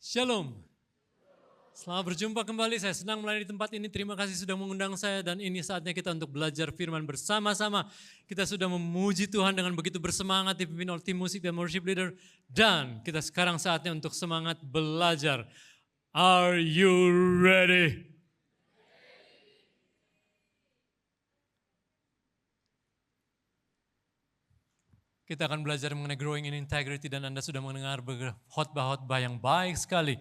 Shalom. Selamat berjumpa kembali, saya senang melayani di tempat ini. Terima kasih sudah mengundang saya dan ini saatnya kita untuk belajar firman bersama-sama. Kita sudah memuji Tuhan dengan begitu bersemangat dipimpin oleh tim musik dan worship leader. Dan kita sekarang saatnya untuk semangat belajar. Are you ready? Kita akan belajar mengenai growing in integrity dan Anda sudah mendengar khotbah-khotbah yang baik sekali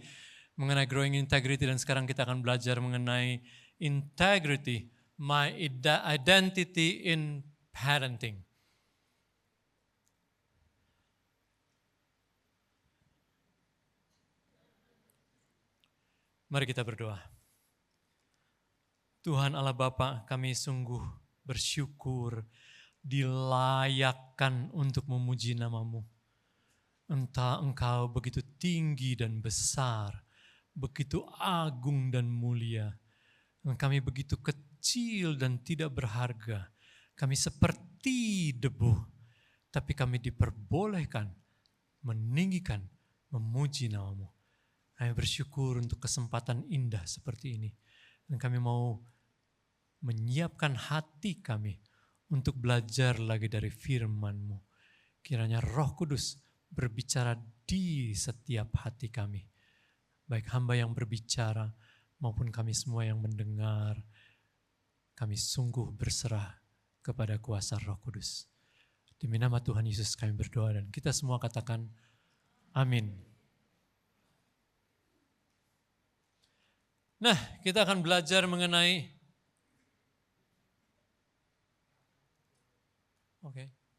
mengenai growing in integrity dan sekarang kita akan belajar mengenai integrity, my identity in parenting. Mari kita berdoa. Tuhan Allah Bapa, kami sungguh bersyukur dilayakkan untuk memuji nama-Mu. Entah Engkau begitu tinggi dan besar, begitu agung dan mulia. Kami begitu kecil dan tidak berharga. Kami seperti debu, tapi kami diperbolehkan meninggikan, memuji nama-Mu. Kami bersyukur untuk kesempatan indah seperti ini. Dan kami mau menyiapkan hati kami untuk belajar lagi dari firman-Mu. Kiranya Roh Kudus berbicara di setiap hati kami. Baik hamba yang berbicara maupun kami semua yang mendengar, kami sungguh berserah kepada kuasa Roh Kudus. Demi nama Tuhan Yesus kami berdoa dan kita semua katakan amin. Nah, kita akan belajar mengenai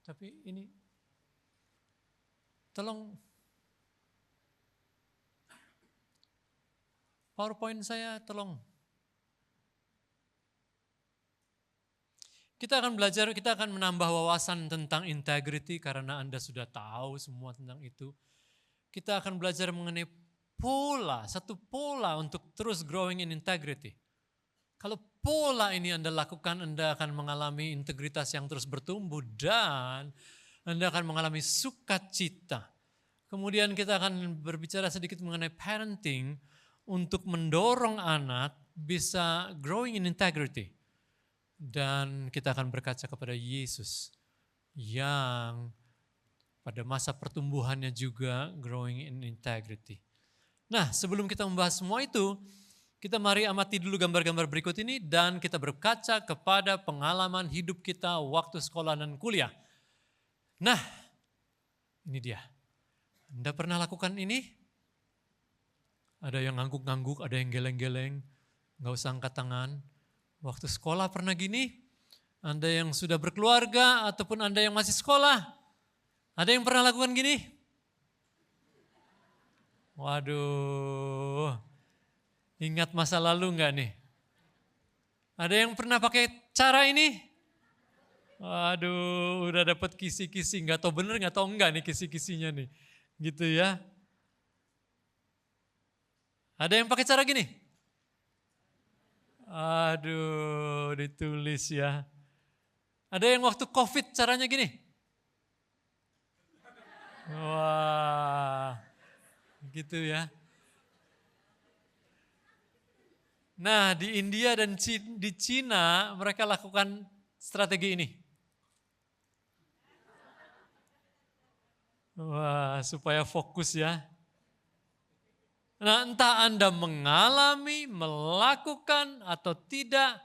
tapi ini tolong PowerPoint saya tolong. Kita akan belajar, kita akan menambah wawasan tentang integrity karena Anda sudah tahu semua tentang itu. Kita akan belajar mengenai satu pola untuk terus growing in integrity. Kalau pola ini Anda lakukan, Anda akan mengalami integritas yang terus bertumbuh dan Anda akan mengalami sukacita. Kemudian kita akan berbicara sedikit mengenai parenting, untuk mendorong anak bisa growing in integrity. Dan kita akan berkaca kepada Yesus yang pada masa pertumbuhannya juga growing in integrity. Nah, sebelum kita membahas semua itu, kita mari amati dulu gambar-gambar berikut ini dan kita berkaca kepada pengalaman hidup kita waktu sekolah dan kuliah. Nah, ini dia. Anda pernah lakukan ini? Ada yang ngangguk-ngangguk, ada yang geleng-geleng, gak usah angkat tangan. Waktu sekolah pernah gini? Anda yang sudah berkeluarga ataupun Anda yang masih sekolah, ada yang pernah lakukan gini? Waduh, ingat masa lalu gak nih? Ada yang pernah pakai cara ini? Waduh, udah dapat kisi-kisi, gak tahu bener gak tahu enggak nih kisi-kisinya nih. Gitu ya. Ada yang pakai cara gini? Aduh, ditulis ya. Ada yang waktu COVID caranya gini? Wah, gitu ya. Nah, di India dan di Cina mereka lakukan strategi ini. Wah, supaya fokus ya. Nah, entah Anda mengalami, melakukan atau tidak,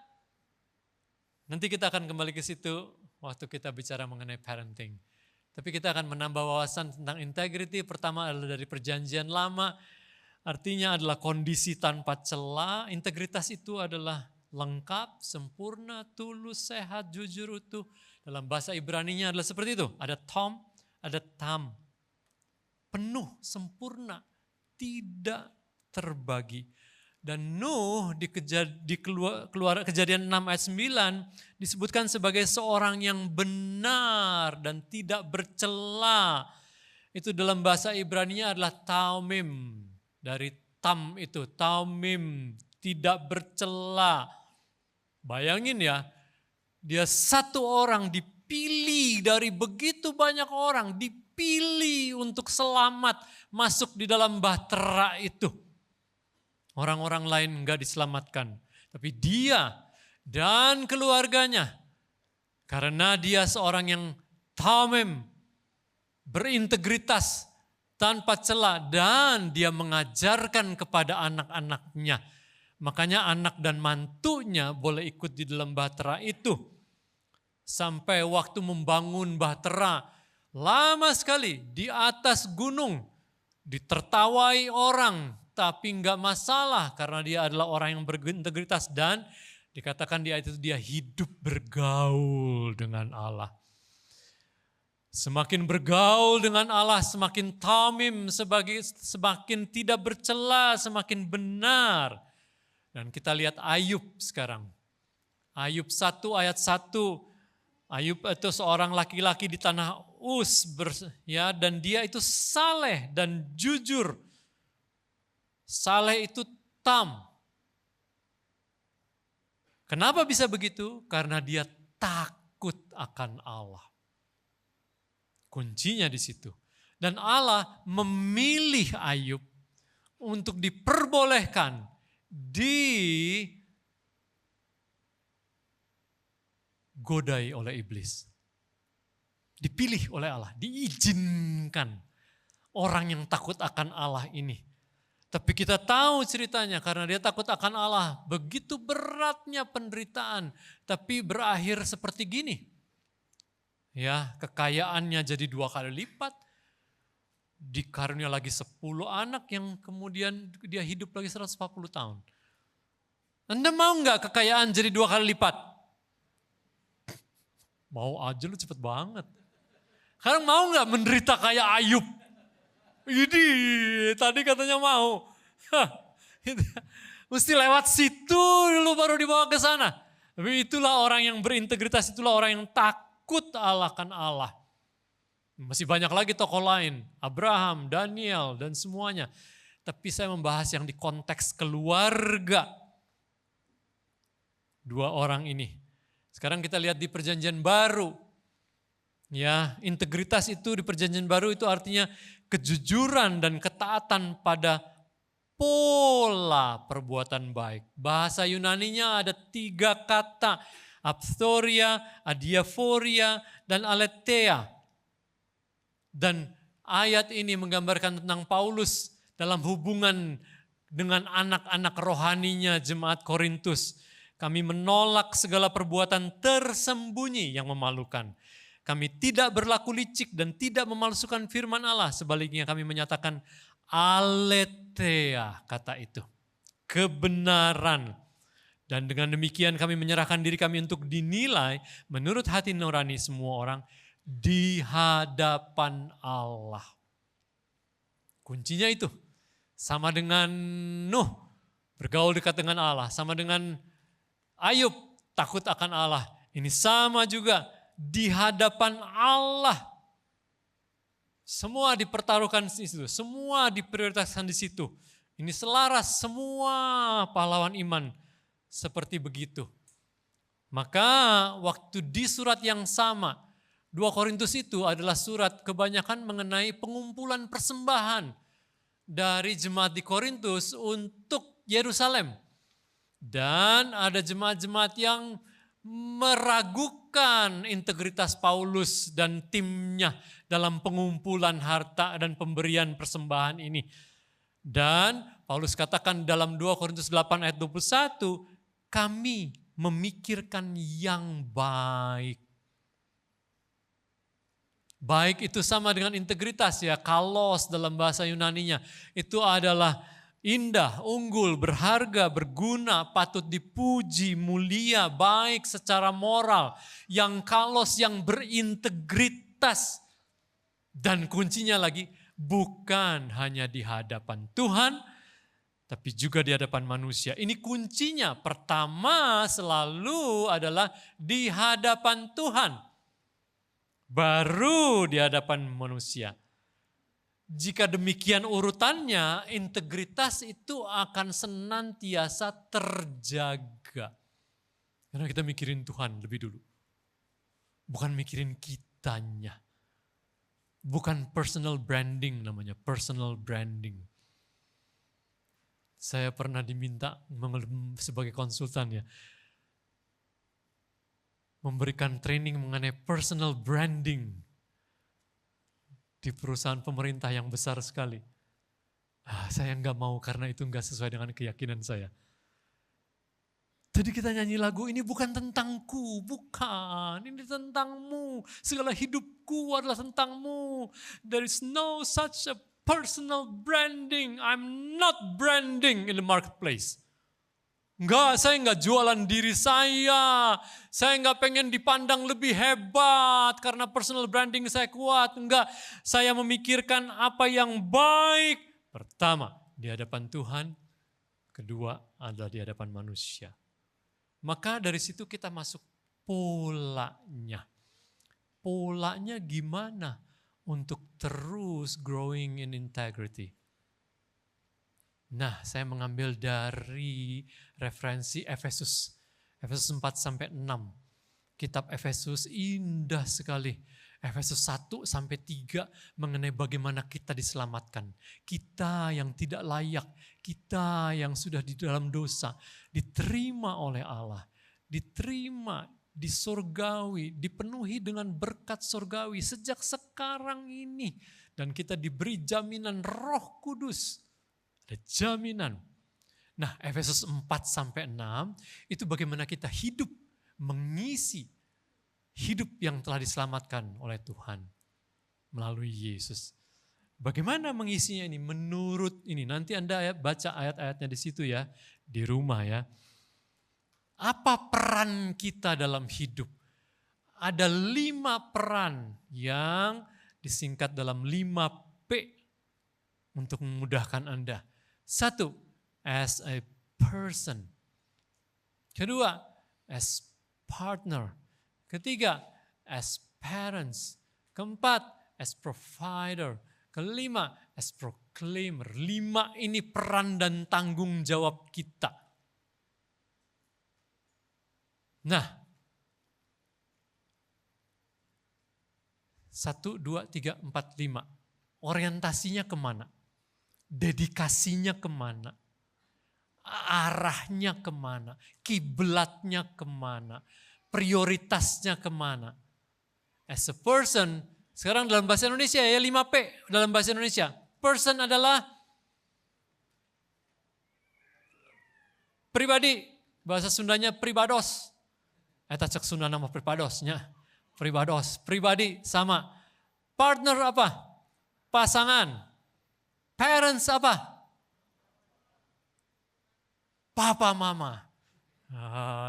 nanti kita akan kembali ke situ waktu kita bicara mengenai parenting. Tapi kita akan menambah wawasan tentang integrity. Pertama adalah dari perjanjian lama, artinya adalah kondisi tanpa celah. Integritas itu adalah lengkap, sempurna, tulus, sehat, jujur, utuh. Dalam bahasa Ibraninya adalah seperti itu. Ada tom, ada tam. Penuh, sempurna, tidak terbagi. Dan Nuh di Kejadian 6 ayat 9 disebutkan sebagai seorang yang benar dan tidak bercela. Itu dalam bahasa Ibraninya adalah taumim. Dari tam itu, taumim, tidak bercela. Bayangin ya, dia satu orang dipilih dari begitu banyak orang, dipilih untuk selamat masuk di dalam bahtera itu. Orang-orang lain enggak diselamatkan. Tapi dia dan keluarganya, karena dia seorang yang tamim, berintegritas, tanpa celah, dan dia mengajarkan kepada anak-anaknya. Makanya anak dan mantunya boleh ikut di dalam bahtera itu. Sampai waktu membangun bahtera, lama sekali di atas gunung, ditertawai orang, tapi enggak masalah karena dia adalah orang yang berintegritas dan dikatakan di ayat itu dia hidup bergaul dengan Allah. Semakin bergaul dengan Allah, semakin tamim, semakin tidak bercela, semakin benar. Dan kita lihat Ayub sekarang. Ayub 1 ayat 1. Ayub itu seorang laki-laki di tanah Uz, dan dia itu saleh dan jujur. Saleh itu tam. Kenapa bisa begitu? Karena dia takut akan Allah. Kuncinya di situ. Dan Allah memilih Ayub untuk diperbolehkan digodai oleh iblis. Dipilih oleh Allah, diizinkan orang yang takut akan Allah ini. Tapi kita tahu ceritanya karena dia takut akan Allah. Begitu beratnya penderitaan. Tapi berakhir seperti gini. Ya, kekayaannya jadi 2 kali lipat. Dikarunia lagi 10 anak yang kemudian dia hidup lagi 140 tahun. Anda mau nggak kekayaan jadi 2 kali lipat? Mau aja lu cepet banget. Sekarang mau nggak menderita kayak Ayub? Ini tadi katanya mau. Mesti lewat situ dulu baru dibawa ke sana. Tapi itulah orang yang berintegritas, itulah orang yang takut akan Allah. Masih banyak lagi tokoh lain, Abraham, Daniel, dan semuanya. Tapi saya membahas yang di konteks keluarga. 2 orang ini. Sekarang kita lihat di perjanjian baru. Ya, integritas itu di perjanjian baru itu artinya kejujuran dan ketaatan pada pola perbuatan baik. Bahasa Yunaninya ada 3 kata, apstoria, adiaphoria, dan aletheia. Dan ayat ini menggambarkan tentang Paulus dalam hubungan dengan anak-anak rohaninya jemaat Korintus. Kami menolak segala perbuatan tersembunyi yang memalukan. Kami tidak berlaku licik dan tidak memalsukan firman Allah. Sebaliknya kami menyatakan aletheia, kata itu. Kebenaran. Dan dengan demikian kami menyerahkan diri kami untuk dinilai menurut hati nurani semua orang di hadapan Allah. Kuncinya itu. Sama dengan Nuh, bergaul dekat dengan Allah. Sama dengan Ayub, takut akan Allah. Ini sama juga. Di hadapan Allah. Semua dipertaruhkan di situ, semua diprioritaskan di situ. Ini selaras semua pahlawan iman seperti begitu. Maka waktu di surat yang sama, 2 Korintus itu adalah surat kebanyakan mengenai pengumpulan persembahan dari jemaat di Korintus untuk Yerusalem. Dan ada jemaat-jemaat yang meragukan integritas Paulus dan timnya dalam pengumpulan harta dan pemberian persembahan ini. Dan Paulus katakan dalam 2 Korintus 8 ayat 21, kami memikirkan yang baik. Baik itu sama dengan integritas ya, kalos dalam bahasa Yunaninya. Itu adalah indah, unggul, berharga, berguna, patut dipuji, mulia, baik secara moral, yang kalos, yang berintegritas. Dan kuncinya lagi, bukan hanya di hadapan Tuhan, tapi juga di hadapan manusia. Ini kuncinya, pertama selalu adalah di hadapan Tuhan, baru di hadapan manusia. Jika demikian urutannya, integritas itu akan senantiasa terjaga. Karena kita mikirin Tuhan lebih dulu. Bukan mikirin kitanya. Bukan personal branding namanya, personal branding. Saya pernah diminta sebagai konsultan ya, memberikan training mengenai personal branding di perusahaan pemerintah yang besar sekali. Saya nggak mau karena itu nggak sesuai dengan keyakinan saya. Jadi kita nyanyi lagu, ini bukan tentangku, bukan, ini tentangmu. Segala hidupku adalah tentangmu. There is no such a personal branding. I'm not branding in the marketplace. Enggak, saya enggak jualan diri saya. Saya enggak pengen dipandang lebih hebat karena personal branding saya kuat. Enggak, saya memikirkan apa yang baik. Pertama, di hadapan Tuhan. Kedua adalah di hadapan manusia. Maka dari situ kita masuk polanya. Polanya gimana untuk terus growing in integrity? Nah, saya mengambil dari referensi Efesus. Efesus 4-6. Kitab Efesus indah sekali. Efesus 1-3 mengenai bagaimana kita diselamatkan. Kita yang tidak layak, kita yang sudah di dalam dosa, diterima oleh Allah. Diterima di surgawi, dipenuhi dengan berkat surgawi sejak sekarang ini. Dan kita diberi jaminan Roh Kudus. Ada jaminan. Nah, Efesus 4-6 itu bagaimana kita hidup mengisi hidup yang telah diselamatkan oleh Tuhan melalui Yesus. Bagaimana mengisinya ini? Menurut ini, nanti Anda baca ayat-ayatnya di situ ya, di rumah ya. Apa peran kita dalam hidup? Ada 5 peran yang disingkat dalam 5P untuk memudahkan Anda. 1, as a person. Kedua, as partner. Ketiga, as parents. Keempat, as provider. Kelima, as proclaimer. 5 ini peran dan tanggung jawab kita. Nah, 1, 2, 3, 4, 5. Orientasinya kemana? Dedikasinya kemana? Arahnya kemana? Kiblatnya kemana? Prioritasnya kemana? As a person, sekarang dalam bahasa Indonesia ya 5P dalam bahasa Indonesia. Person adalah pribadi, bahasa Sundanya pribados. Eta cek Sunda nama pribadosnya. Pribados, pribadi sama. Partner apa? Pasangan. Parents apa? Papa mama.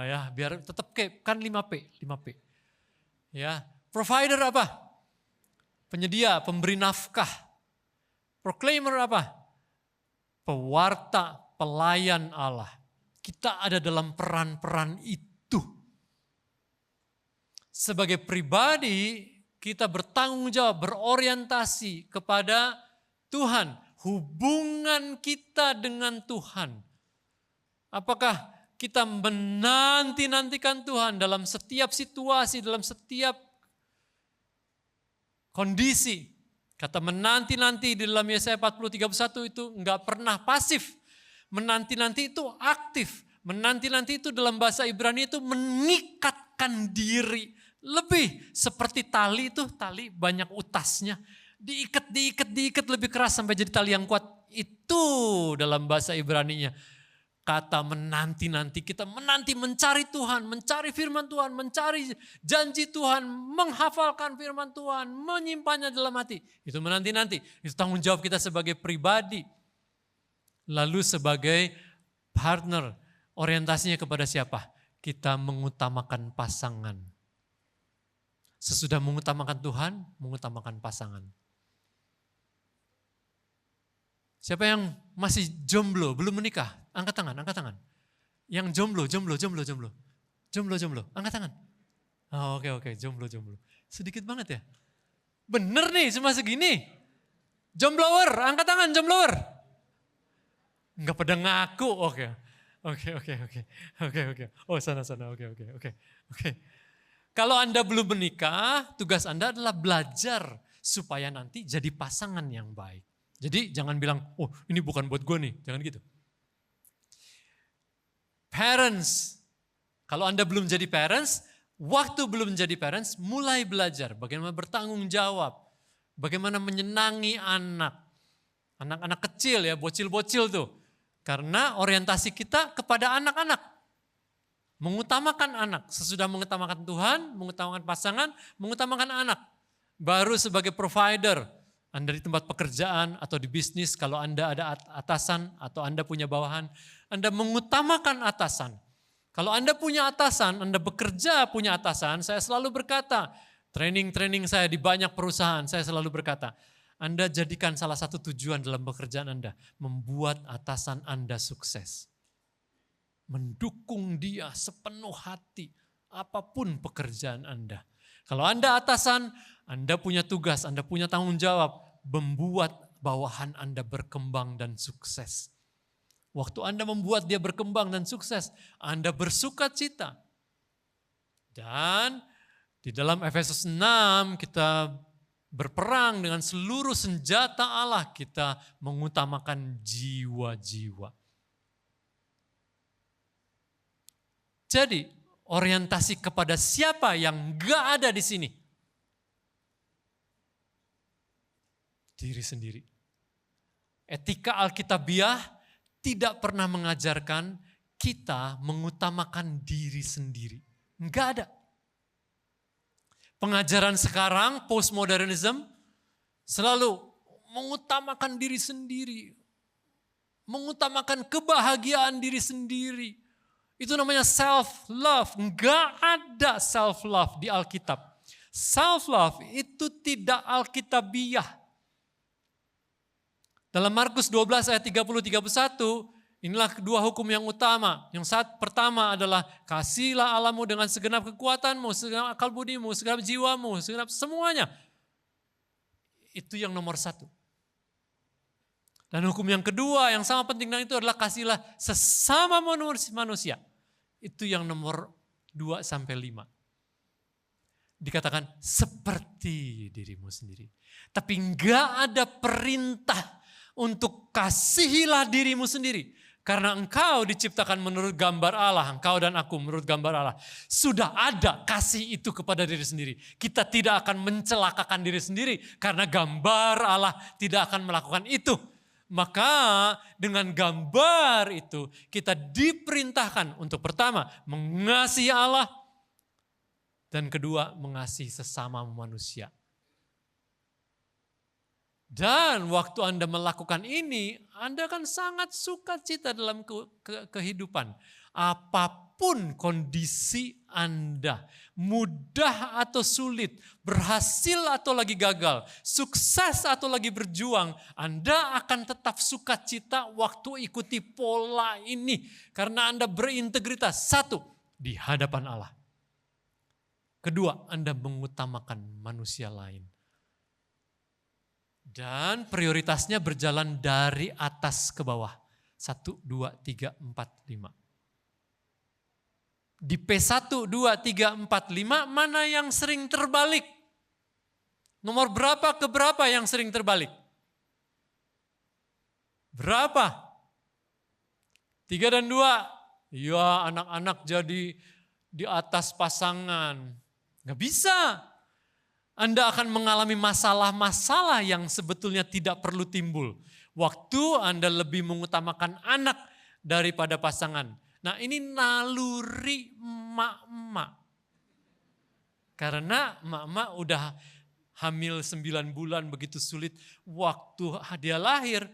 Ya, biar tetap kan 5P. Ya, provider apa? Penyedia, pemberi nafkah. Proclaimer apa? Pewarta, pelayan Allah. Kita ada dalam peran-peran itu. Sebagai pribadi, kita bertanggung jawab, berorientasi kepada Tuhan. Hubungan kita dengan Tuhan. Apakah kita menanti-nantikan Tuhan dalam setiap situasi, dalam setiap kondisi. Kata menanti-nanti di dalam Yesaya 40:31 itu enggak pernah pasif. Menanti-nanti itu aktif. Menanti-nanti itu dalam bahasa Ibrani itu mengikatkan diri. Lebih seperti tali itu, tali banyak utasnya. Diikat lebih keras sampai jadi tali yang kuat. Itu dalam bahasa Ibraninya. Kata menanti-nanti, kita menanti mencari Tuhan, mencari firman Tuhan, mencari janji Tuhan, menghafalkan firman Tuhan, menyimpannya dalam hati. Itu menanti-nanti, itu tanggung jawab kita sebagai pribadi. Lalu sebagai partner, orientasinya kepada siapa? Kita mengutamakan pasangan. Sesudah mengutamakan Tuhan, mengutamakan pasangan. Siapa yang masih jomblo, belum menikah? Angkat tangan. Yang jomblo. Angkat tangan. Oh, oke, jomblo. Sedikit banget ya. Bener nih, cuma segini. Jomblower, angkat tangan jomblower. Enggak pada ngaku, oke. Oh, sana, oke. Kalau Anda belum menikah, tugas Anda adalah belajar supaya nanti jadi pasangan yang baik. Jadi jangan bilang, oh ini bukan buat gue nih, jangan gitu. Parents, kalau Anda belum jadi parents, waktu belum jadi parents, mulai belajar bagaimana bertanggung jawab, bagaimana menyenangi anak. Anak-anak kecil ya, bocil-bocil tuh. Karena orientasi kita kepada anak-anak. Mengutamakan anak, sesudah mengutamakan Tuhan, mengutamakan pasangan, mengutamakan anak. Baru sebagai provider, Anda di tempat pekerjaan atau di bisnis, kalau Anda ada atasan atau Anda punya bawahan, Anda mengutamakan atasan. Kalau Anda punya atasan, Anda bekerja punya atasan, saya selalu berkata, training saya di banyak perusahaan, saya selalu berkata, Anda jadikan salah satu tujuan dalam pekerjaan Anda, membuat atasan Anda sukses. Mendukung dia sepenuh hati, apapun pekerjaan Anda. Kalau Anda atasan, Anda punya tugas, Anda punya tanggung jawab, membuat bawahan Anda berkembang dan sukses. Waktu Anda membuat dia berkembang dan sukses, Anda bersuka cita. Dan di dalam Efesus 6 kita berperang dengan seluruh senjata Allah, kita mengutamakan jiwa-jiwa. Jadi orientasi kepada siapa yang gak ada di sini? Diri sendiri. Etika Alkitabiah tidak pernah mengajarkan kita mengutamakan diri sendiri. Enggak ada. Pengajaran sekarang, postmodernism, selalu mengutamakan diri sendiri. Mengutamakan kebahagiaan diri sendiri. Itu namanya self-love. Enggak ada self-love di Alkitab. Self-love itu tidak Alkitabiah. Dalam Markus 12 ayat 30-31, inilah kedua hukum yang utama. Yang pertama adalah kasihlah Allahmu dengan segenap kekuatanmu, segenap akal budimu, segenap jiwamu, segenap semuanya. Itu yang nomor satu. Dan hukum yang kedua yang sama penting dan itu adalah kasihlah sesama manusia. Itu yang nomor 2-5. Dikatakan seperti dirimu sendiri. Tapi enggak ada perintah untuk kasihilah dirimu sendiri. Karena engkau diciptakan menurut gambar Allah, engkau dan aku menurut gambar Allah. Sudah ada kasih itu kepada diri sendiri. Kita tidak akan mencelakakan diri sendiri karena gambar Allah tidak akan melakukan itu. Maka dengan gambar itu kita diperintahkan untuk pertama mengasihi Allah dan kedua mengasihi sesama manusia. Dan waktu Anda melakukan ini, Anda akan sangat sukacita dalam kehidupan. Apapun kondisi Anda, mudah atau sulit, berhasil atau lagi gagal, sukses atau lagi berjuang, Anda akan tetap sukacita waktu ikuti pola ini. Karena Anda berintegritas. Satu, di hadapan Allah. Kedua, Anda mengutamakan manusia lain. Dan prioritasnya berjalan dari atas ke bawah. 1, 2, 3, 4, 5. Di P1, 2, 3, 4, 5 mana yang sering terbalik? Nomor berapa ke berapa yang sering terbalik? Berapa? 3 dan 2. Ya anak-anak jadi di atas pasangan. Gak bisa. Anda akan mengalami masalah-masalah yang sebetulnya tidak perlu timbul. Waktu Anda lebih mengutamakan anak daripada pasangan. Nah ini naluri emak-emak. Karena emak-emak udah hamil 9 bulan begitu sulit. Waktu dia lahir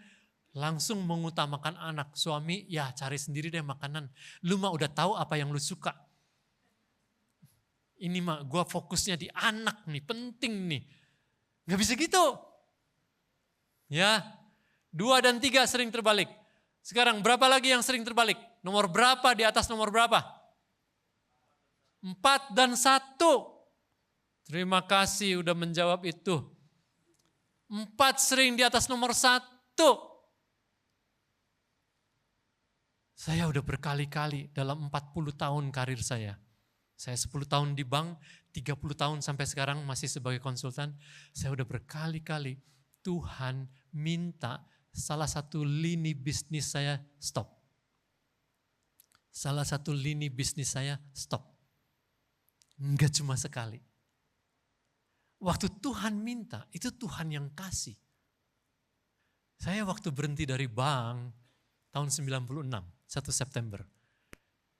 langsung mengutamakan anak. Suami ya cari sendiri deh makanan. Lu mah udah tahu apa yang lu suka. Ini mah gue fokusnya di anak nih, penting nih. Gak bisa gitu. Ya, 2 dan 3 sering terbalik. Sekarang berapa lagi yang sering terbalik? Nomor berapa di atas nomor berapa? 4 dan 1. Terima kasih udah menjawab itu. 4 sering di atas nomor 1. Saya udah berkali-kali dalam 40 tahun karir saya Saya 10 tahun di bank, 30 tahun sampai sekarang masih sebagai konsultan. Saya udah berkali-kali Tuhan minta salah satu lini bisnis saya stop. Salah satu lini bisnis saya stop. Enggak cuma sekali. Waktu Tuhan minta, itu Tuhan yang kasih. Saya waktu berhenti dari bank tahun 96, 1 September.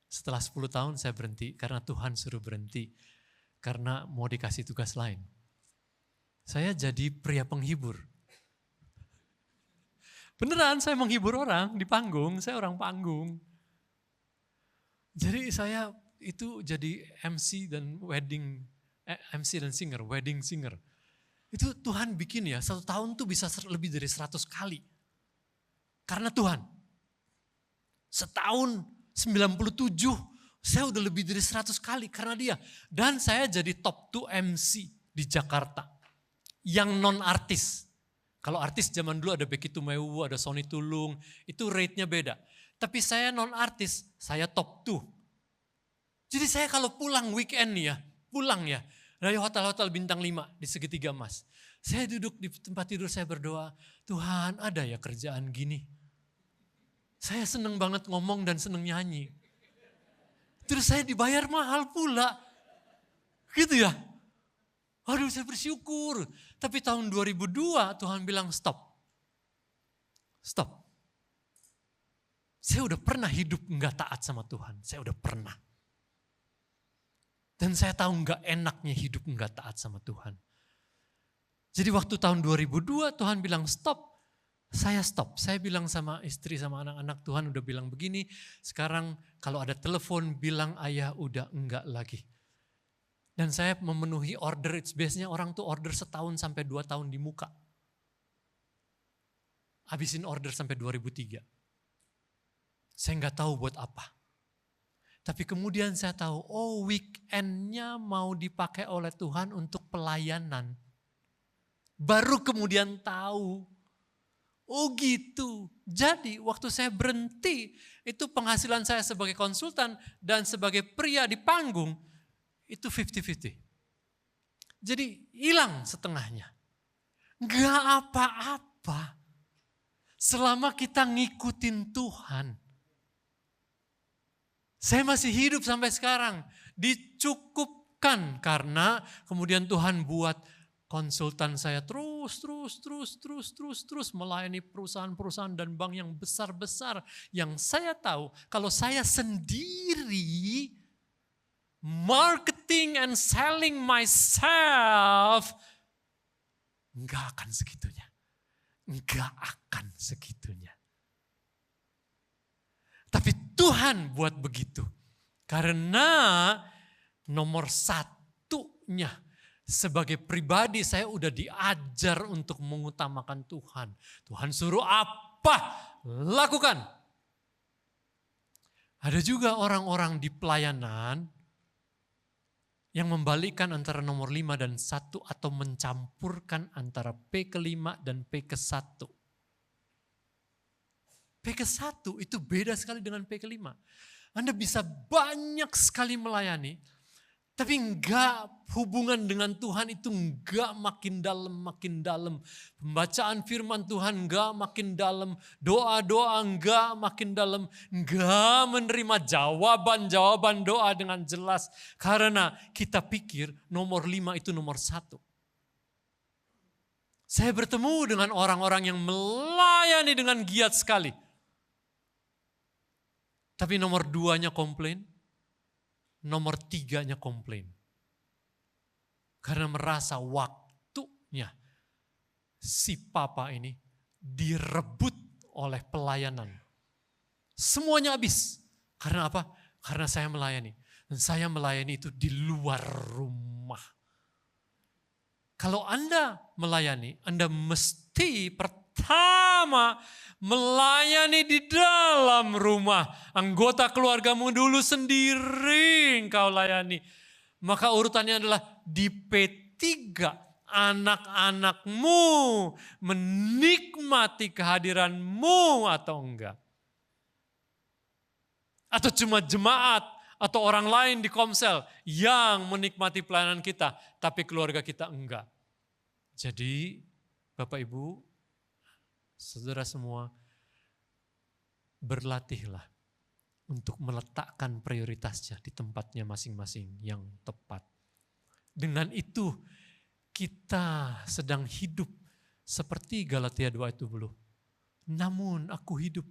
Setelah 10 tahun saya berhenti karena Tuhan suruh berhenti. Karena mau dikasih tugas lain. Saya jadi pria penghibur. Beneran saya menghibur orang di panggung, saya orang panggung. Jadi saya itu jadi MC dan singer, wedding singer. Itu Tuhan bikin ya, 1 tahun tuh bisa lebih dari 100 kali. Karena Tuhan. Setahun 97, saya udah lebih dari 100 kali karena dia. Dan saya jadi top 2 MC di Jakarta. Yang non-artis. Kalau artis zaman dulu ada Becky Tumewu, ada Sony Tulung, itu rate-nya beda. Tapi saya non-artis, saya top 2. Jadi saya kalau pulang weekend nih ya, pulang ya, dari hotel-hotel bintang 5 di segitiga emas. Saya duduk di tempat tidur, saya berdoa, Tuhan ada ya kerjaan gini. Saya seneng banget ngomong dan seneng nyanyi. Terus saya dibayar mahal pula. Gitu ya. Aduh saya bersyukur. Tapi tahun 2002 Tuhan bilang stop. Stop. Saya udah pernah hidup enggak taat sama Tuhan. Saya udah pernah. Dan saya tahu enggak enaknya hidup enggak taat sama Tuhan. Jadi waktu tahun 2002 Tuhan bilang stop. Saya stop. Saya bilang sama istri sama anak-anak, Tuhan udah bilang begini. Sekarang kalau ada telepon bilang ayah udah enggak lagi. Dan saya memenuhi order, biasanya orang tuh order setahun sampai 2 tahun di muka. Habisin order sampai 2003. Saya nggak tahu buat apa. Tapi kemudian saya tahu, oh weekendnya mau dipakai oleh Tuhan untuk pelayanan. Baru kemudian tahu, oh gitu. Jadi waktu saya berhenti, itu penghasilan saya sebagai konsultan dan sebagai pria di panggung, itu 50-50. Jadi hilang setengahnya. Gak apa-apa. Selama kita ngikutin Tuhan. Saya masih hidup sampai sekarang. Dicukupkan karena kemudian Tuhan buat konsultan saya terus melayani perusahaan-perusahaan dan bank yang besar-besar. Yang saya tahu kalau saya sendiri marketing and selling myself, enggak akan segitunya. Enggak akan segitunya. Tapi Tuhan buat begitu. Karena nomor satunya sebagai pribadi saya udah diajar untuk mengutamakan Tuhan. Tuhan suruh apa? Lakukan. Ada juga orang-orang di pelayanan yang membalikkan antara nomor 5 dan 1 atau mencampurkan antara P ke-5 dan P ke-1. P ke-1 itu beda sekali dengan P ke-5. Anda bisa banyak sekali melayani, tapi enggak hubungan dengan Tuhan itu enggak makin dalam. Pembacaan firman Tuhan enggak makin dalam. Doa-doa enggak makin dalam. Enggak menerima jawaban-jawaban doa dengan jelas. Karena kita pikir nomor 5 itu nomor 1. Saya bertemu dengan orang-orang yang melayani dengan giat sekali. Tapi nomor 2-nya komplain. Nomor 3-nya komplain. Karena merasa waktunya si papa ini direbut oleh pelayanan. Semuanya habis. Karena apa? Karena saya melayani. Dan saya melayani itu di luar rumah. Kalau Anda melayani, Anda mesti pertama melayani di dalam rumah. Anggota keluargamu dulu sendiri engkau layani. Maka urutannya adalah di P3 anak-anakmu menikmati kehadiranmu atau enggak. Atau cuma jemaat Atau orang lain di Komsel yang menikmati pelayanan kita, tapi keluarga kita enggak. Jadi Bapak Ibu, saudara semua, berlatihlah untuk meletakkan prioritasnya di tempatnya masing-masing yang tepat. Dengan itu kita sedang hidup seperti Galatia 2 ayat 20. Namun aku hidup,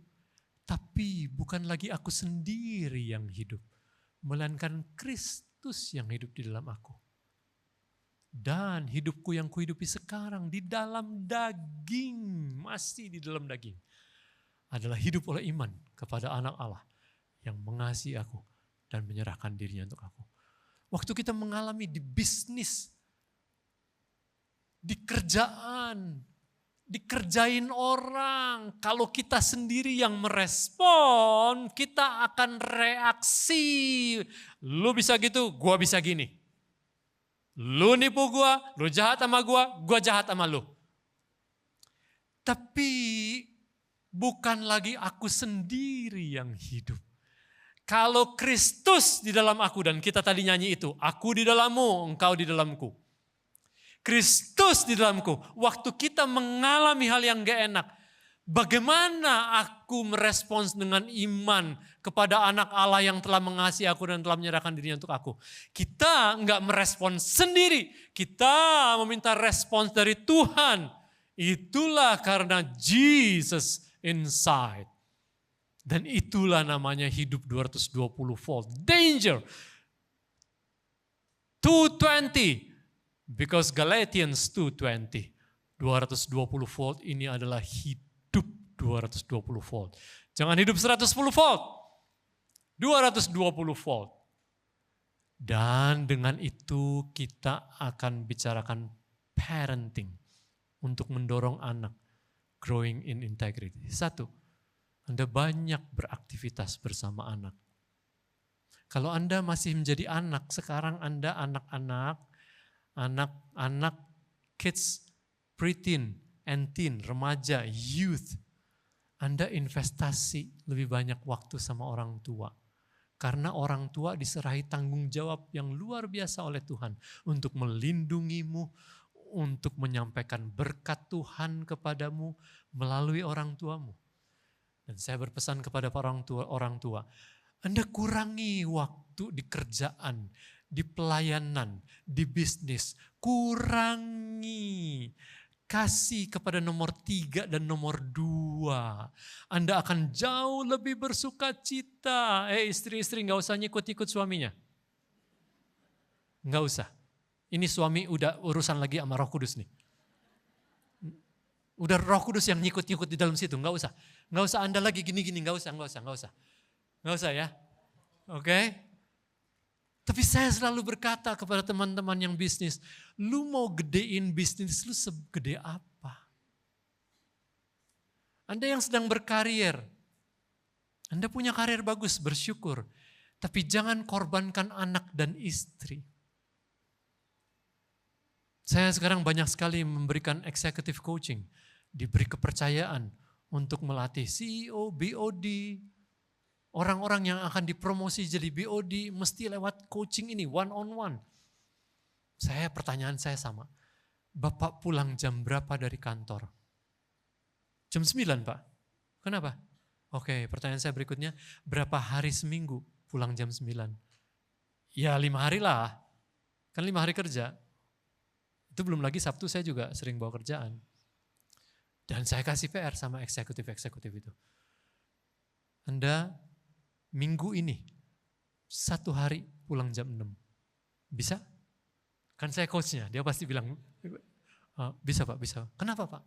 tapi bukan lagi aku sendiri yang hidup, melainkan Kristus yang hidup di dalam aku. Dan hidupku yang kuhidupi sekarang di dalam daging, masih di dalam daging, adalah hidup oleh iman kepada anak Allah yang mengasihi aku dan menyerahkan dirinya untuk aku. Waktu kita mengalami di bisnis, di kerjaan, dikerjain orang, kalau kita sendiri yang merespon, kita akan reaksi. Lu bisa gitu, gua bisa gini. Lu nipu gua, lu jahat sama gua jahat sama lu. Tapi bukan lagi aku sendiri yang hidup. Kalau Kristus di dalam aku, dan kita tadi nyanyi itu, aku di dalammu, engkau di dalamku. Kristus di dalamku, waktu kita mengalami hal yang gak enak, bagaimana aku merespons dengan iman kepada anak Allah yang telah mengasihi aku dan telah menyerahkan dirinya untuk aku. Kita enggak merespons sendiri, kita meminta respons dari Tuhan. Itulah karena Jesus inside. Dan itulah namanya hidup 220 volt. Danger. 220. Because Galatians 2:20. 220 volt ini adalah hidup 220 volt. Jangan hidup 110 volt. 220 volt. Dan dengan itu kita akan bicarakan parenting. Untuk mendorong anak growing in integrity. Satu, Anda banyak beraktivitas bersama anak. Kalau Anda masih menjadi anak, sekarang Anda anak-anak, kids, preteen, and teen, remaja, youth. Anda investasi lebih banyak waktu sama orang tua. Karena orang tua diserahi tanggung jawab yang luar biasa oleh Tuhan untuk melindungimu, untuk menyampaikan berkat Tuhan kepadamu melalui orang tuamu. Dan saya berpesan kepada orang tua, Anda kurangi waktu di kerjaan, di pelayanan, di bisnis. Kurangi. Kasih kepada nomor 3 dan nomor 2. Anda akan jauh lebih bersuka cita. Istri-istri gak usah nyikut-ikut suaminya. Gak usah. Ini suami udah urusan lagi sama Roh Kudus nih. Udah Roh Kudus yang nyikut-nyikut di dalam situ, gak usah. Gak usah Anda lagi gini-gini, gak usah. Gak usah ya. Oke? Tapi saya selalu berkata kepada teman-teman yang bisnis, lu mau gedein bisnis lu segede apa? Anda yang sedang berkarir, Anda punya karir bagus, bersyukur. Tapi jangan korbankan anak dan istri. Saya sekarang banyak sekali memberikan executive coaching, diberi kepercayaan untuk melatih CEO, BOD, orang-orang yang akan dipromosi jadi BOD mesti lewat coaching ini, one on one. Pertanyaan saya sama, Bapak pulang jam berapa dari kantor? Jam 9 Pak, kenapa? Oke, pertanyaan saya berikutnya, berapa hari seminggu pulang jam 9? Ya 5 hari lah, kan 5 hari kerja. Itu belum lagi Sabtu saya juga sering bawa kerjaan. Dan saya kasih PR sama eksekutif itu. Anda minggu ini 1 hari pulang jam 6. Bisa? Kan saya coachnya, dia pasti bilang, bisa Pak, bisa. Kenapa Pak?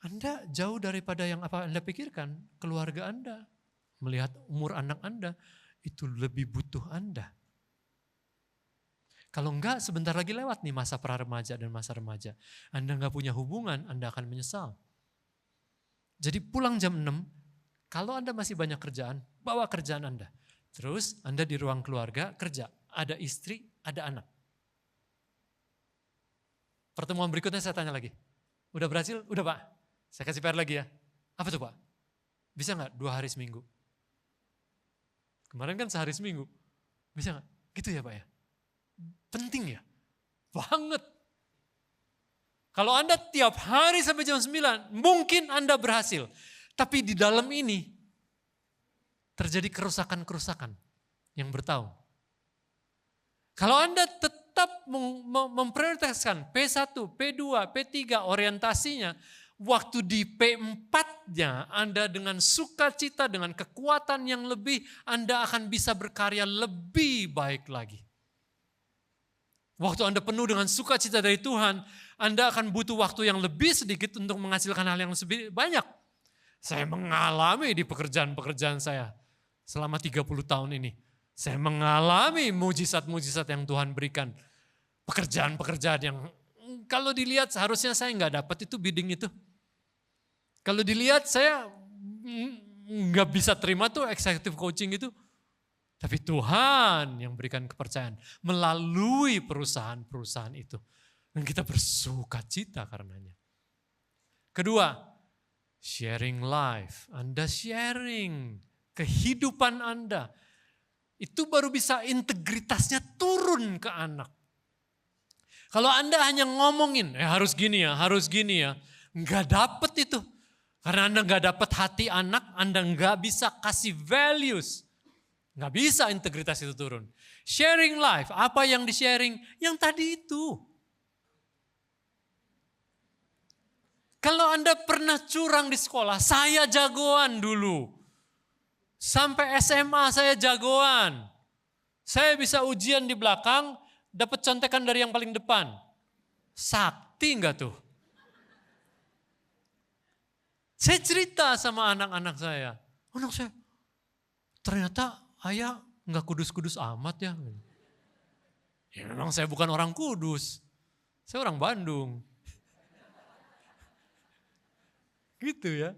Anda jauh daripada yang apa Anda pikirkan, keluarga Anda, melihat umur anak Anda, itu lebih butuh Anda. Kalau enggak, sebentar lagi lewat nih masa pra-remaja dan masa remaja. Anda enggak punya hubungan, Anda akan menyesal. Jadi pulang jam 6, kalau Anda masih banyak kerjaan, bawa kerjaan Anda. Terus Anda di ruang keluarga kerja, ada istri, ada anak. Pertemuan berikutnya saya tanya lagi, udah berhasil? Udah Pak, saya kasih PR lagi ya. Apa tuh Pak? Bisa enggak 2 hari seminggu? Kemarin kan sehari seminggu. Bisa gak? Gitu ya Pak ya? Penting ya? Banget. Kalau Anda tiap hari sampai jam 9, mungkin Anda berhasil. Tapi di dalam ini terjadi kerusakan-kerusakan yang bertahun. Kalau Anda tetap memprioritaskan P1, P2, P3 orientasinya, waktu di P4-nya Anda dengan sukacita, dengan kekuatan yang lebih, Anda akan bisa berkarya lebih baik lagi. Waktu Anda penuh dengan sukacita dari Tuhan, Anda akan butuh waktu yang lebih sedikit untuk menghasilkan hal yang lebih banyak. Saya mengalami di pekerjaan-pekerjaan saya selama 30 tahun ini. Saya mengalami mujizat-mujizat yang Tuhan berikan. Pekerjaan-pekerjaan yang kalau dilihat seharusnya saya nggak dapat itu bidding itu. Kalau dilihat saya nggak bisa terima tuh executive coaching itu. Tapi Tuhan yang berikan kepercayaan melalui perusahaan-perusahaan itu. Dan kita bersuka cita karenanya. Kedua, sharing life. Anda sharing kehidupan Anda. Itu baru bisa integritasnya turun ke anak. Kalau Anda hanya ngomongin, harus gini ya, harus gini ya. Nggak dapet itu. Karena Anda nggak dapet hati anak, Anda nggak bisa kasih values. Nggak bisa integritas itu turun. Sharing life, apa yang di-sharing? Yang tadi itu. Kalau Anda pernah curang di sekolah, saya jagoan dulu. Sampai SMA saya jagoan. Saya bisa ujian di belakang, dapat contekan dari yang paling depan. Sakti enggak tuh? Saya cerita sama anak-anak saya. Anak saya, ternyata ayah enggak kudus-kudus amat ya. Ya memang saya bukan orang kudus. Saya orang Bandung. Gitu ya.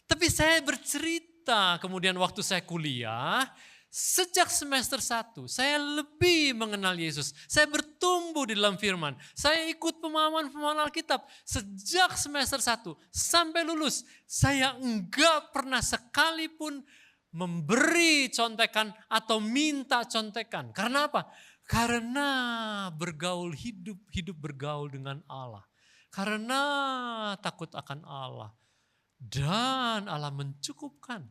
Tapi saya bercerita, kemudian waktu saya kuliah, sejak semester 1, saya lebih mengenal Yesus. Saya bertumbuh di dalam firman. Saya ikut pemahaman-pemahaman Alkitab. Sejak semester 1 sampai lulus, saya enggak pernah sekalipun memberi contekan atau minta contekan. Karena apa? Karena bergaul hidup bergaul dengan Allah. Karena takut akan Allah. Dan Allah mencukupkan.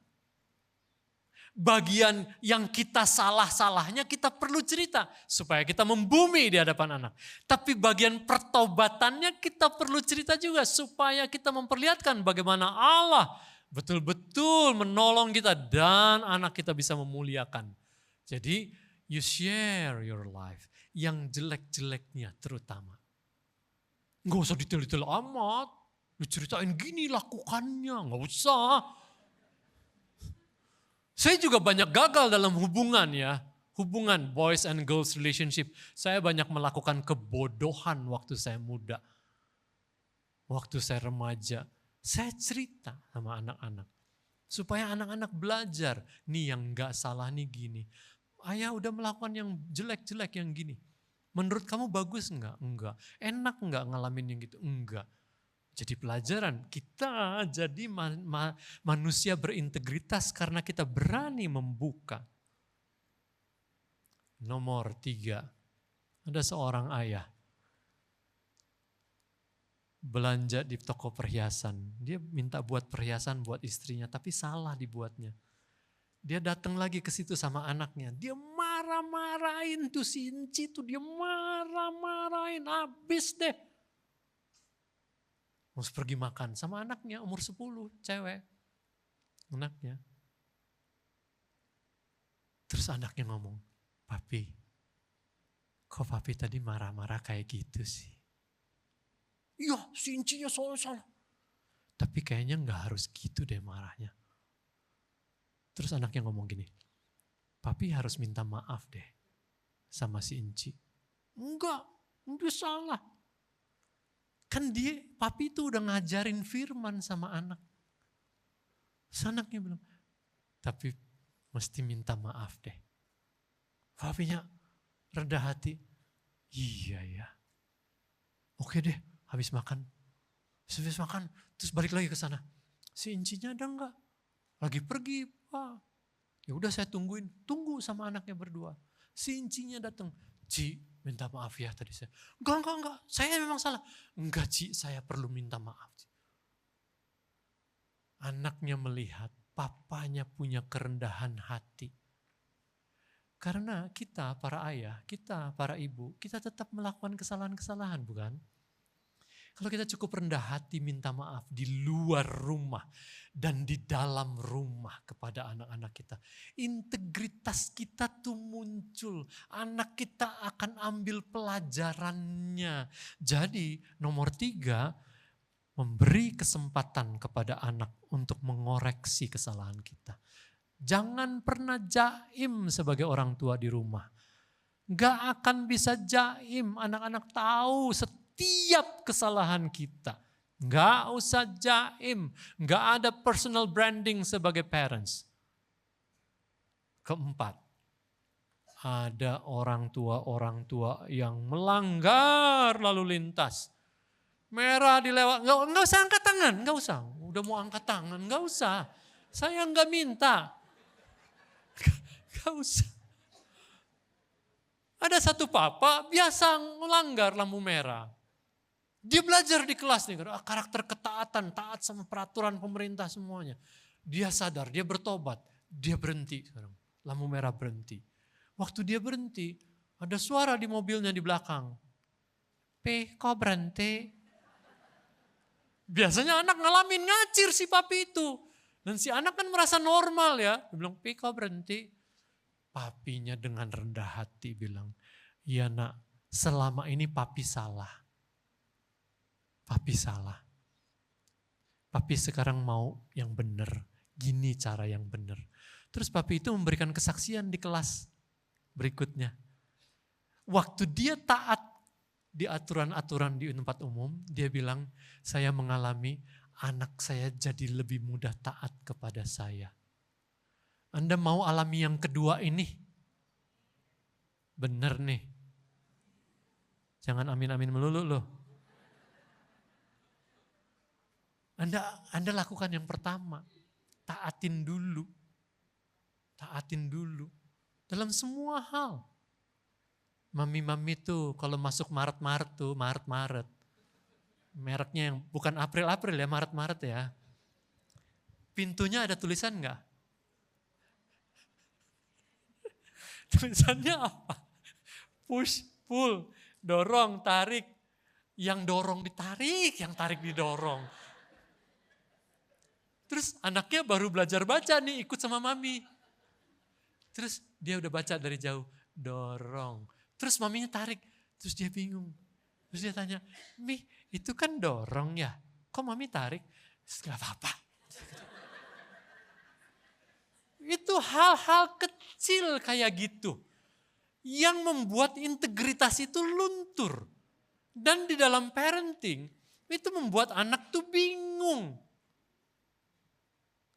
Bagian yang kita salah-salahnya kita perlu cerita. Supaya kita membumi di hadapan anak. Tapi bagian pertobatannya kita perlu cerita juga. Supaya kita memperlihatkan bagaimana Allah betul-betul menolong kita. Dan anak kita bisa memuliakan. Jadi you share your life. Yang jelek-jeleknya terutama. Nggak usah detail-detail amat. Diceritain gini lakukannya. Nggak usah. Saya juga banyak gagal dalam hubungan ya. Hubungan boys and girls relationship. Saya banyak melakukan kebodohan waktu saya muda. Waktu saya remaja. Saya cerita sama anak-anak. Supaya anak-anak belajar. Nih yang nggak salah nih gini. Ayah udah melakukan yang jelek-jelek yang gini. Menurut kamu bagus enggak? Enggak. Enak enggak ngalamin yang gitu? Enggak. Jadi pelajaran, kita jadi manusia berintegritas karena kita berani membuka. Nomor 3, ada seorang ayah. Belanja di toko perhiasan. Dia minta buat perhiasan buat istrinya, tapi salah dibuatnya. Dia datang lagi ke situ sama anaknya. Dia marah-marahin tuh si Inci tuh, dia marah-marahin, habis deh. Harus pergi makan sama anaknya umur 10, cewek. Anaknya. Terus anaknya ngomong, papi, kok papi tadi marah-marah kayak gitu sih? Iya, si Incinya salah. Tapi kayaknya gak harus gitu deh marahnya. Terus anaknya ngomong gini, papi harus minta maaf deh sama si Inci. Enggak, dia salah. Kan papi itu udah ngajarin firman sama anak. Terus anaknya bilang, tapi mesti minta maaf deh. Papinya reda hati. Iya ya. Oke deh, habis makan. Terus balik lagi ke sana. Si Incinya ada enggak? Lagi pergi, Pak. Ya udah saya tunggu sama anaknya berdua. Si Incinya datang, Ci minta maaf ya tadi saya. Enggak, saya memang salah. Enggak Ci, saya perlu minta maaf. Ci. Anaknya melihat papanya punya kerendahan hati. Karena kita para ayah, kita para ibu, kita tetap melakukan kesalahan-kesalahan bukan? Kalau kita cukup rendah hati minta maaf di luar rumah dan di dalam rumah kepada anak-anak kita. Integritas kita tuh muncul. Anak kita akan ambil pelajarannya. Jadi nomor 3, memberi kesempatan kepada anak untuk mengoreksi kesalahan kita. Jangan pernah jaim sebagai orang tua di rumah. Gak akan bisa jaim, anak-anak tahu setiap kesalahan kita. Gak usah jaim, gak ada personal branding sebagai parents. Keempat, ada orang tua yang melanggar lalu lintas. Merah dilewat, gak usah angkat tangan, gak usah. Udah mau angkat tangan, gak usah. Saya gak minta. Gak usah. Ada satu papa biasa melanggar lampu merah. Dia belajar di kelas nih, karakter ketaatan, taat sama peraturan pemerintah semuanya. Dia sadar, dia bertobat, dia berhenti sekarang. Lampu merah berhenti. Waktu dia berhenti, ada suara di mobilnya di belakang. Kok berhenti? Biasanya anak ngalamin ngacir si papi itu. Dan si anak kan merasa normal ya. Dia bilang, kok berhenti? Papinya dengan rendah hati bilang, iya nak, selama ini papi salah. Papi salah. Papi sekarang mau yang benar. Gini cara yang benar. Terus papi itu memberikan kesaksian di kelas berikutnya. Waktu dia taat di aturan-aturan di tempat umum, dia bilang, saya mengalami anak saya jadi lebih mudah taat kepada saya. Anda mau alami yang kedua ini? Bener nih. Jangan amin-amin melulu loh. Anda lakukan yang pertama. Taatin dulu. Taatin dulu. Dalam semua hal. Mami-mami tuh kalau masuk Maret-Maret tuh, Maret-Maret. Mereknya yang bukan April-April ya, Maret-Maret ya. Pintunya ada tulisan enggak? Tulisannya apa? Push, pull, dorong, tarik. Yang dorong ditarik, yang tarik didorong. Terus anaknya baru belajar baca nih, ikut sama mami. Terus dia udah baca dari jauh, dorong. Terus maminya tarik, terus dia bingung. Terus dia tanya, Mi itu kan dorong ya, kok mami tarik? Gak apa-apa. Itu hal-hal kecil kayak gitu yang membuat integritas itu luntur. Dan di dalam parenting itu membuat anak tuh bingung.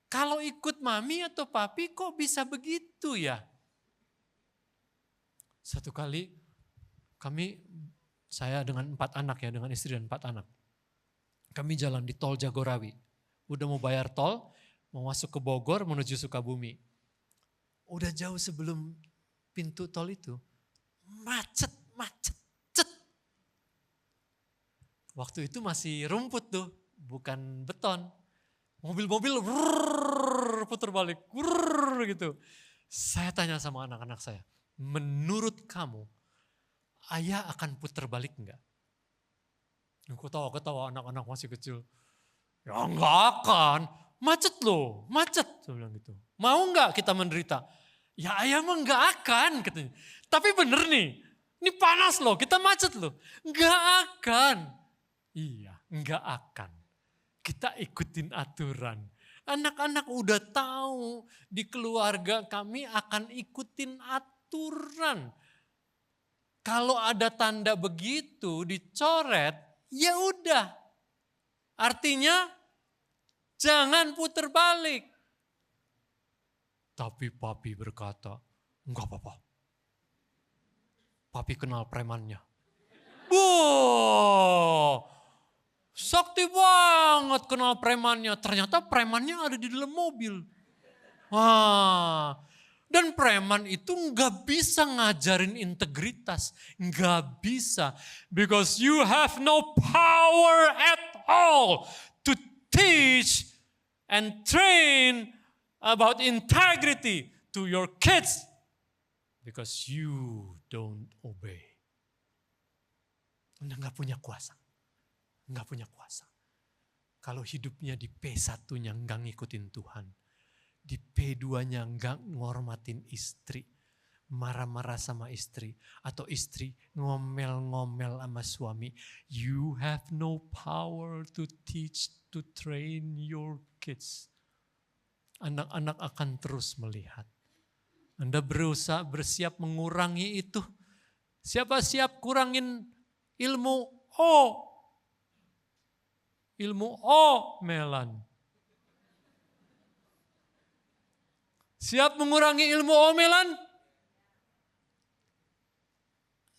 Kalau ikut mami atau papi kok bisa begitu ya? Satu kali saya dengan 4 anak ya, dengan istri dan 4 anak. Kami jalan di tol Jagorawi. Udah mau bayar tol, mau masuk ke Bogor menuju Sukabumi. Udah jauh sebelum pintu tol itu, macet. Waktu itu masih rumput tuh, bukan beton. Mobil-mobil putar balik, gitu. Saya tanya sama anak-anak saya, menurut kamu ayah akan putar balik enggak? Aku ketawa anak-anak masih kecil. Ya enggak akan, macet loh, macet. Saya bilang gitu. Mau enggak kita menderita? Ya ayah mah enggak akan katanya. Tapi bener nih, ini panas loh, kita macet loh. Enggak akan. Iya, enggak akan. Kita ikutin aturan. Anak-anak udah tahu di keluarga kami akan ikutin aturan. Kalau ada tanda begitu dicoret, ya udah. Artinya jangan putar balik. Tapi papi berkata, enggak apa-apa. Papi kenal premannya. Wow, sakti banget kenal premannya. Ternyata premannya ada di dalam mobil. Wah, Dan preman itu nggak bisa ngajarin integritas. Nggak bisa. Because you have no power at all to teach and train about integrity to your kids. Because you don't obey. Anda nggak punya kuasa. Nggak punya kuasa. Kalau hidupnya di P1-nya nggak ngikutin Tuhan. Di P2-nya nggak ngormatin istri. Marah-marah sama istri. Atau istri ngomel-ngomel sama suami. You have no power to teach, to train your kids. Anak-anak akan terus melihat. Anda berusaha bersiap mengurangi itu. Siapa siap kurangin ilmu O? Ilmu omelan. Siap mengurangi ilmu omelan?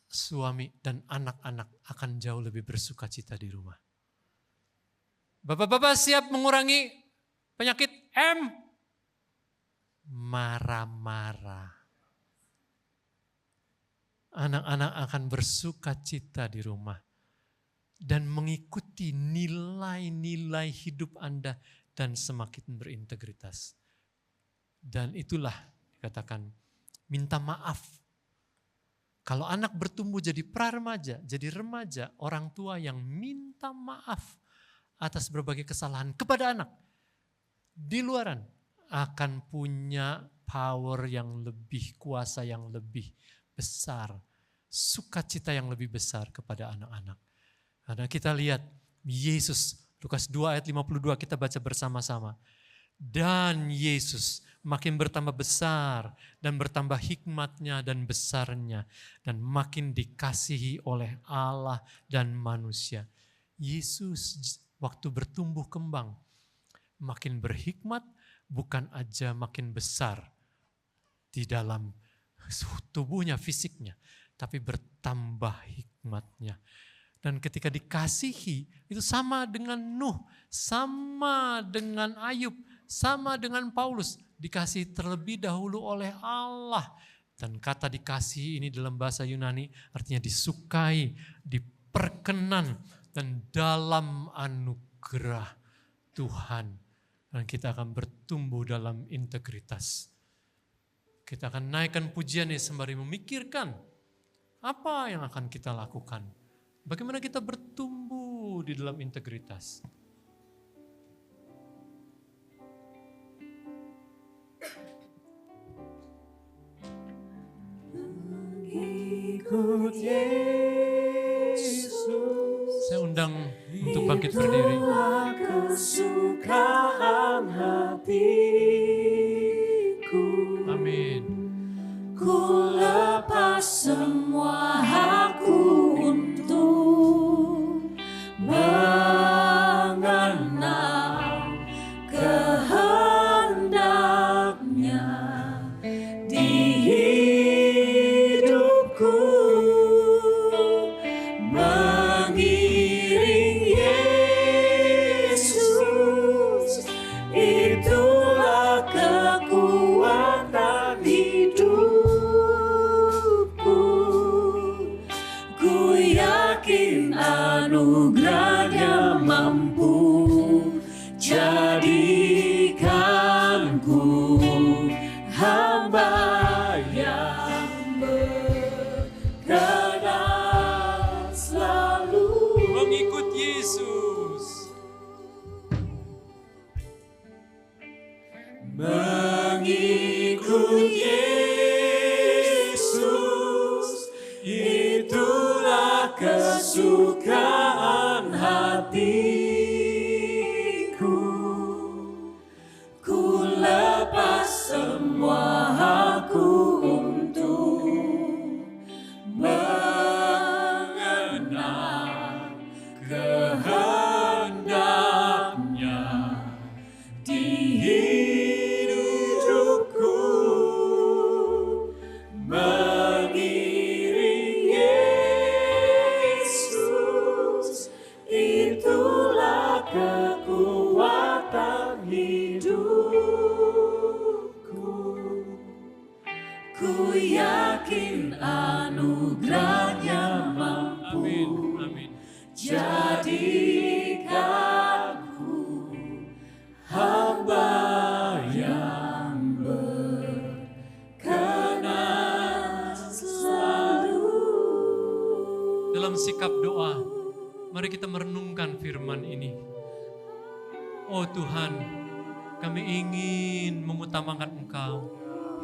Suami dan anak-anak akan jauh lebih bersuka cita di rumah. Bapak-bapak siap mengurangi penyakit M? Marah-marah. Anak-anak akan bersuka cita di rumah. Dan mengikuti nilai-nilai hidup Anda dan semakin berintegritas. Dan itulah dikatakan minta maaf. Kalau anak bertumbuh jadi pra-remaja, jadi remaja, orang tua yang minta maaf atas berbagai kesalahan kepada anak. Di luaran akan punya power yang lebih, kuasa yang lebih besar. Sukacita yang lebih besar kepada anak-anak. Karena kita lihat Yesus, Lukas 2 ayat 52 kita baca bersama-sama. Dan Yesus makin bertambah besar dan bertambah hikmatnya dan besarnya. Dan makin dikasihi oleh Allah dan manusia. Yesus waktu bertumbuh kembang makin berhikmat, bukan aja makin besar di dalam tubuhnya, fisiknya. Tapi bertambah hikmatnya. Dan ketika dikasihi, itu sama dengan Nuh, sama dengan Ayub, sama dengan Paulus. Dikasihi terlebih dahulu oleh Allah. Dan kata dikasihi ini dalam bahasa Yunani artinya disukai, diperkenan, dan dalam anugerah Tuhan. Dan kita akan bertumbuh dalam integritas. Kita akan naikkan pujian ini sembari memikirkan apa yang akan kita lakukan. Bagaimana kita bertumbuh di dalam integritas. Mengikut Yesus. Saya undang untuk bangkit berdiri. Itulah kesukaan hatiku. Amin. Ku lepas semua hakku untuk mengenal kehendaknya di hidupku, mengiring Yesus. Itulah kekuatan hidupku. Ku yakin anugerahnya mampu jadikanku hamba yang berkenan selalu Mengikut Yesus. mengikut Yesus. Itulah kesukaan hatiku. Ku lepas semua hakku untuk mengenal kehendaknya di hidupku, mengiring Yesus. anugerahnya mampu Amin, amin. jadikanku hamba yang berkenan selalu. Dalam sikap doa, mari kita merenungkan firman ini. Oh Tuhan, kami ingin mengutamakan Engkau,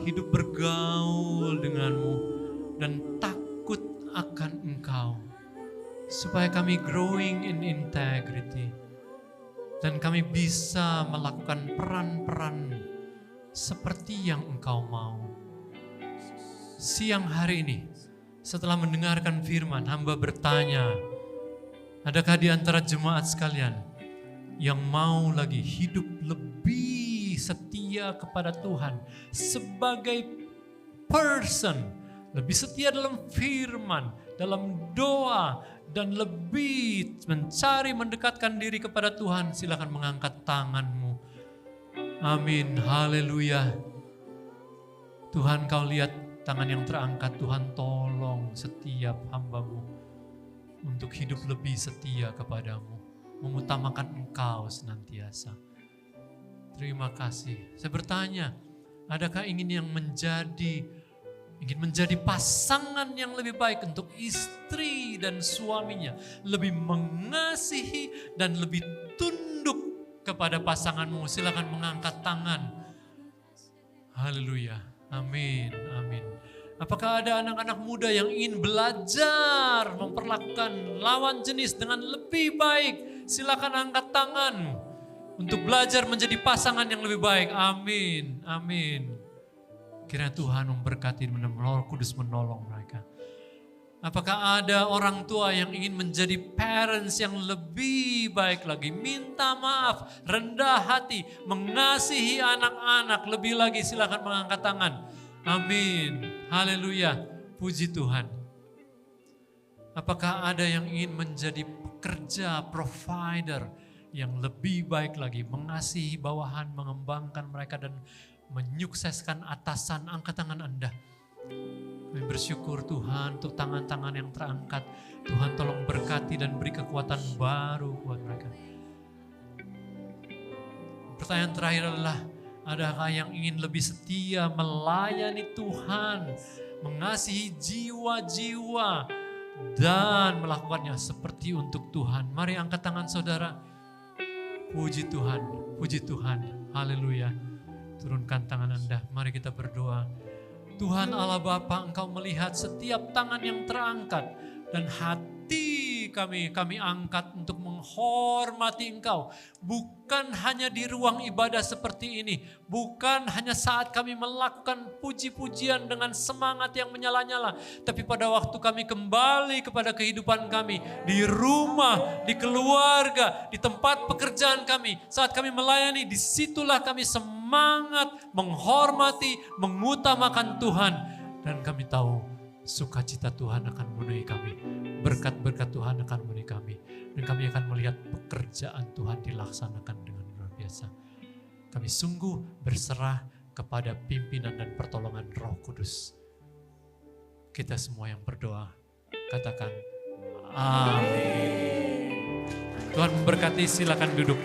hidup bergaul denganmu, dan takut akan Engkau. Supaya kami growing in integrity. Dan kami bisa melakukan peran-peran seperti yang Engkau mau. Siang hari ini, setelah mendengarkan firman, hamba bertanya, adakah di antara jemaat sekalian yang mau lagi hidup lebih setia kepada Tuhan sebagai person, lebih setia dalam firman, dalam doa, dan lebih mencari mendekatkan diri kepada Tuhan? Silakan mengangkat tanganmu. Amin, haleluya. Tuhan, Kau lihat tangan yang terangkat. Tuhan, tolong setiap hamba-Mu untuk hidup lebih setia kepadamu, mengutamakan Engkau senantiasa. Terima kasih. Saya bertanya, adakah ingin menjadi pasangan yang lebih baik untuk istri dan suaminya, lebih mengasihi dan lebih tunduk kepada pasanganmu? Silakan mengangkat tangan. Haleluya. Amin, amin. Apakah ada anak-anak muda yang ingin belajar memperlakukan lawan jenis dengan lebih baik? Silakan angkat tangan untuk belajar menjadi pasangan yang lebih baik. Amin, amin. Kiranya Tuhan memberkati dan Roh Kudus menolong mereka. Apakah ada orang tua yang ingin menjadi parents yang lebih baik lagi? Minta maaf, rendah hati, mengasihi anak-anak lebih lagi. Silakan mengangkat tangan. Amin. Haleluya. Puji Tuhan. Apakah ada yang ingin menjadi pekerja, provider yang lebih baik lagi? Mengasihi bawahan, mengembangkan mereka dan menyukseskan atasan? Angkat tangan Anda. Kami bersyukur Tuhan untuk tangan-tangan yang terangkat. Tuhan tolong berkati dan beri kekuatan baru buat mereka. Pertanyaan terakhir adalah, adakah yang ingin lebih setia melayani Tuhan, mengasihi jiwa-jiwa dan melakukannya seperti untuk Tuhan? Mari angkat tangan saudara. Puji Tuhan, puji Tuhan. Haleluya. Turunkan tangan Anda, mari kita berdoa. Tuhan Allah Bapa, Engkau melihat setiap tangan yang terangkat dan hati kami angkat untuk menghormati Engkau. Bukan hanya di ruang ibadah seperti ini, bukan hanya saat kami melakukan puji-pujian dengan semangat yang menyala-nyala, tapi pada waktu kami kembali kepada kehidupan kami, di rumah, di keluarga, di tempat pekerjaan kami, saat kami melayani, disitulah kami semangat menghormati, mengutamakan Tuhan. Dan kami tahu sukacita Tuhan akan memenuhi kami. Berkat-berkat Tuhan akan memenuhi kami. Dan kami akan melihat pekerjaan Tuhan dilaksanakan dengan luar biasa. Kami sungguh berserah kepada pimpinan dan pertolongan Roh Kudus. Kita semua yang berdoa, katakan amin. Tuhan memberkati, silakan duduk.